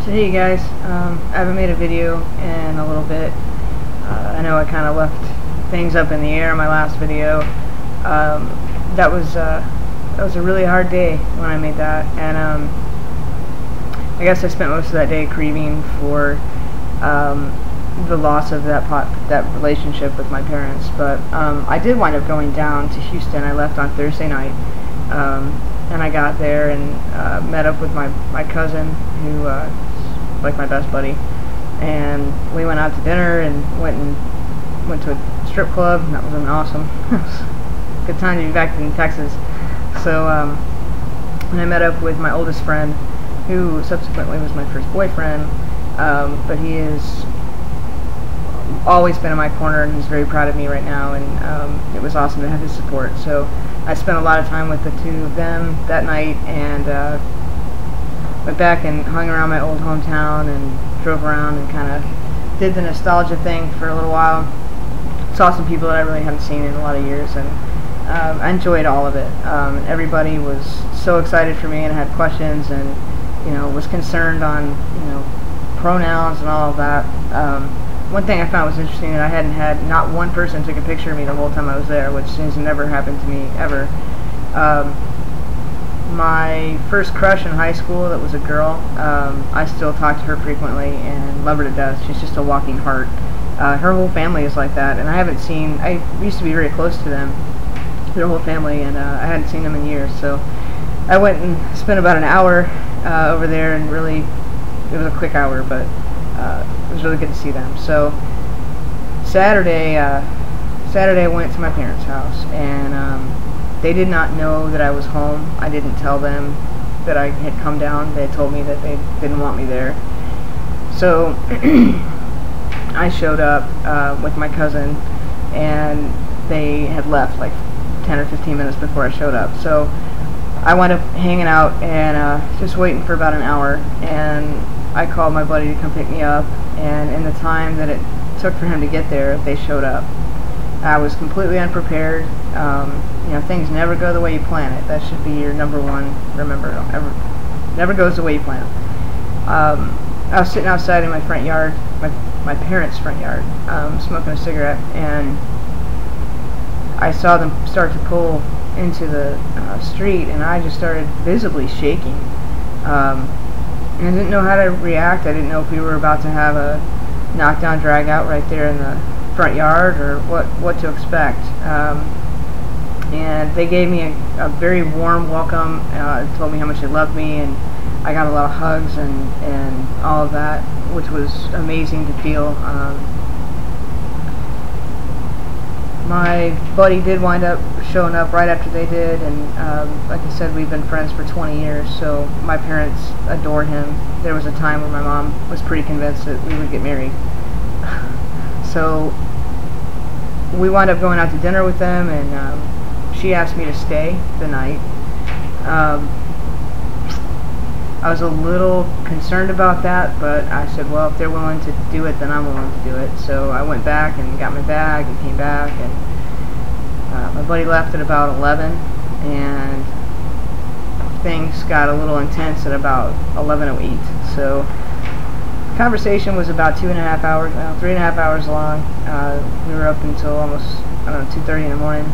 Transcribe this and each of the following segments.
So hey guys, I haven't made a video in a little bit. I know I kind of left things up in the air in my last video. That was a really hard day when I made that, and I guess I spent most of that day grieving for the loss of that relationship with my parents. But I did wind up going down to Houston. I left on Thursday night, and I got there and met up with my cousin, who is like my best buddy, and we went out to dinner and went to a strip club, and that was awesome. It was a good time to be back in Texas. So and I met up with my oldest friend, who subsequently was my first boyfriend, but he has always been in my corner, and he's very proud of me right now, and it was awesome to have his support. So I spent a lot of time with the two of them that night, and went back and hung around my old hometown and drove around and kind of did the nostalgia thing for a little while. Saw some people that I really haven't seen in a lot of years, and I enjoyed all of it. Everybody was so excited for me and had questions, and was concerned on pronouns and all of that. One thing I found was interesting, that I hadn't had not one person took a picture of me the whole time I was there, which has never happened to me ever. My first crush in high school, that was a girl, I still talk to her frequently and love her to death. She's just a walking heart. Her whole family is like that, and I used to be very close to them, their whole family, and I hadn't seen them in years. So I went and spent about an hour over there, and really, it was a quick hour, but it was really good to see them. So Saturday I went to my parents' house, and they did not know that I was home. I didn't tell them that I had come down. They told me that they didn't want me there. So I showed up with my cousin, and they had left like 10 or 15 minutes before I showed up. So I wound up hanging out and just waiting for about an hour, and I called my buddy to come pick me up, and in the time that it took for him to get there, they showed up. I was completely unprepared. Things never go the way you plan it. That should be your number one. Remember, never goes the way you plan it. I was sitting outside in my front yard, my parents' front yard, smoking a cigarette, and I saw them start to pull into the street, and I just started visibly shaking. And I didn't know how to react. I didn't know if we were about to have a knockdown drag out right there in the front yard, or what to expect. And they gave me a very warm welcome, told me how much they loved me, and I got a lot of hugs and all of that, which was amazing to feel. My buddy did wind up showing up right after they did, and like I said, we've been friends for 20 years, so my parents adore him. There was a time when my mom was pretty convinced that we would get married. So we wound up going out to dinner with them, and she asked me to stay the night. I was a little concerned about that, but I said, well, if they're willing to do it, then I'm willing to do it. So I went back and got my bag and came back, and my buddy left at about 11, and things got a little intense at about 11:08. So the conversation was about 2.5 hours, 3.5 hours long. We were up until almost, 2:30 in the morning.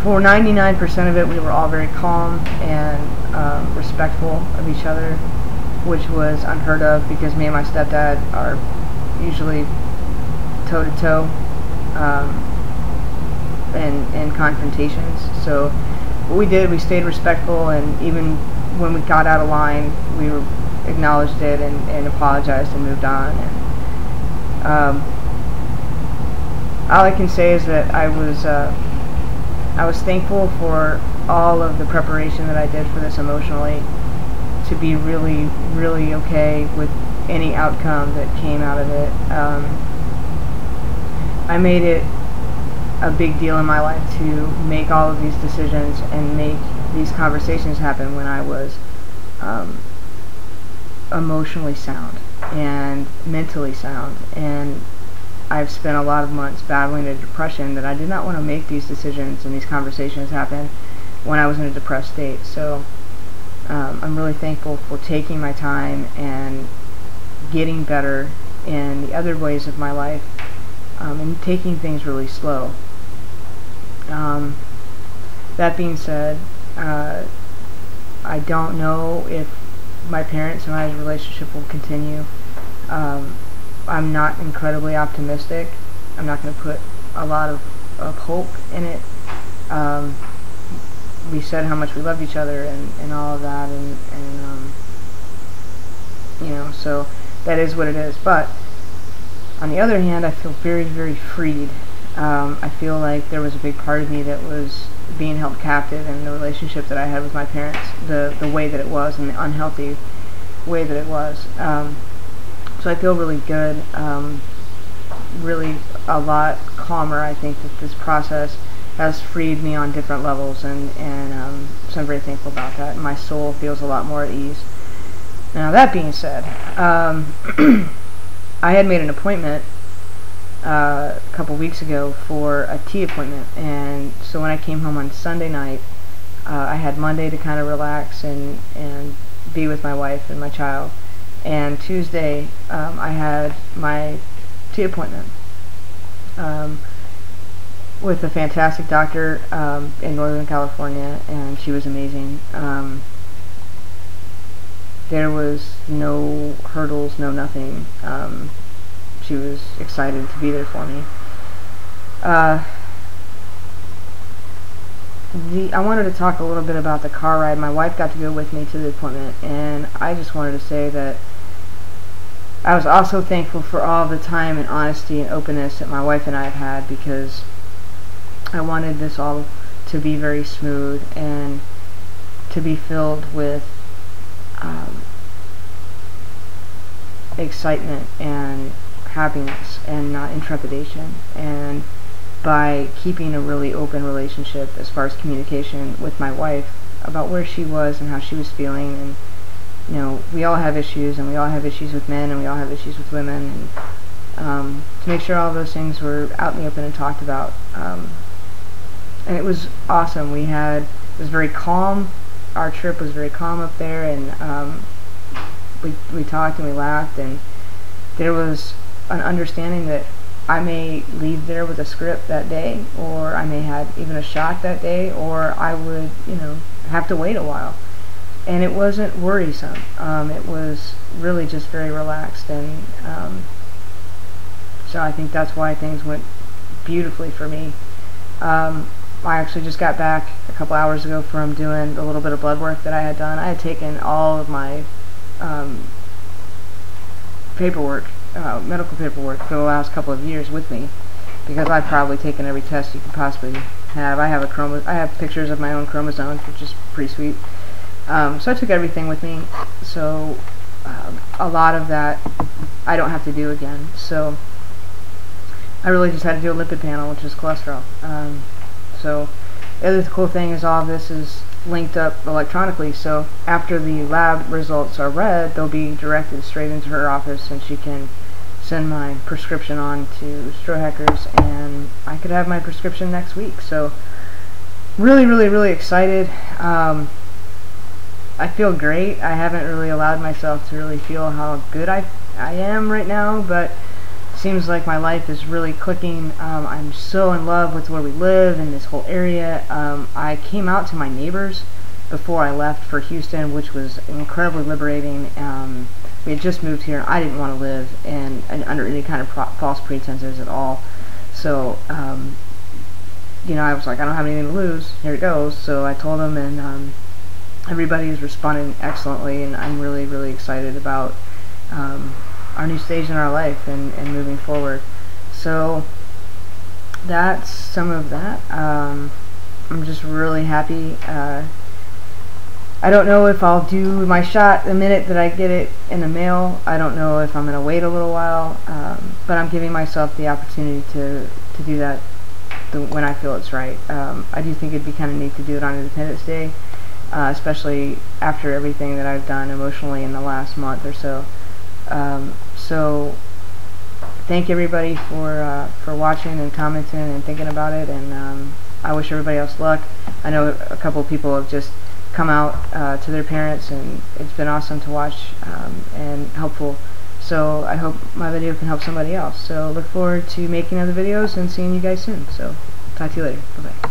For 99% of it, we were all very calm and respectful of each other, which was unheard of, because me and my stepdad are usually toe-to-toe in confrontations. So what we did, we stayed respectful, and even when we got out of line, we acknowledged it and apologized and moved on. And all I can say is that I was thankful for all of the preparation that I did for this emotionally, to be really, really okay with any outcome that came out of it. I made it a big deal in my life to make all of these decisions and make these conversations happen when I was emotionally sound and mentally sound, and I've spent a lot of months battling a depression that I did not want to make these decisions and these conversations happen when I was in a depressed state. So I'm really thankful for taking my time and getting better in the other ways of my life, and taking things really slow. That being said, I don't know if my parents and my relationship will continue. I'm not incredibly optimistic. I'm not going to put a lot of hope in it. We said how much we loved each other and all of that, and so that is what it is. But on the other hand, I feel very, very freed. I feel like there was a big part of me that was being held captive in the relationship that I had with my parents, the way that it was, and the unhealthy way that it was. So I feel really good, really a lot calmer. I think that this process has freed me on different levels, and so I'm very thankful about that. My soul feels a lot more at ease. Now, that being said, I had made an appointment a couple weeks ago for a tea appointment, and so when I came home on Sunday night, I had Monday to kind of relax and be with my wife and my child, and Tuesday I had my tea appointment with a fantastic doctor in Northern California, and she was amazing. There was no hurdles, no nothing. She was excited to be there for me. I wanted to talk a little bit about the car ride. My wife got to go with me to the appointment, and I just wanted to say that I was also thankful for all the time and honesty and openness that my wife and I have had, because I wanted this all to be very smooth and to be filled with excitement and happiness and not intrepidation. And by keeping a really open relationship as far as communication with my wife about where she was and how she was feeling, and we all have issues, and we all have issues with men, and we all have issues with women, and to make sure all those things were out in the open and talked about. And it was awesome. It was very calm. Our trip was very calm up there, and we talked and we laughed, and there was an understanding that I may leave there with a script that day, or I may have even a shot that day, or I would, have to wait a while. And it wasn't worrisome. It was really just very relaxed, and so I think that's why things went beautifully for me. I actually just got back a couple hours ago from doing a little bit of blood work that I had done. I had taken all of my paperwork, medical paperwork, for the last couple of years with me, because I've probably taken every test you could possibly have. I have pictures of my own chromosomes, which is pretty sweet. So I took everything with me. So a lot of that I don't have to do again. So I really just had to do a lipid panel, which is cholesterol. So the other cool thing is all of this is linked up electronically, so after the lab results are read, they'll be directed straight into her office, and she can send my prescription on to Strohackers, and I could have my prescription next week. So really, really, really excited. I feel great. I haven't really allowed myself to really feel how good I am right now, but seems like my life is really clicking. I'm so in love with where we live and this whole area. I came out to my neighbors before I left for Houston, which was incredibly liberating. We had just moved here, and I didn't want to live under any kind of false pretenses at all. So, I was like, I don't have anything to lose. Here it goes. So I told them, and everybody is responding excellently, and I'm really, really excited about our new stage in our life and moving forward. So that's some of that. I'm just really happy. I don't know if I'll do my shot the minute that I get it in the mail. I don't know if I'm going to wait a little while, but I'm giving myself the opportunity to do that when I feel it's right. I do think it'd be kind of neat to do it on Independence Day, especially after everything that I've done emotionally in the last month or so. So thank everybody for watching and commenting and thinking about it, and I wish everybody else luck. I know a couple of people have just come out to their parents, and it's been awesome to watch and helpful. So I hope my video can help somebody else. So look forward to making other videos and seeing you guys soon. So talk to you later. Bye-bye.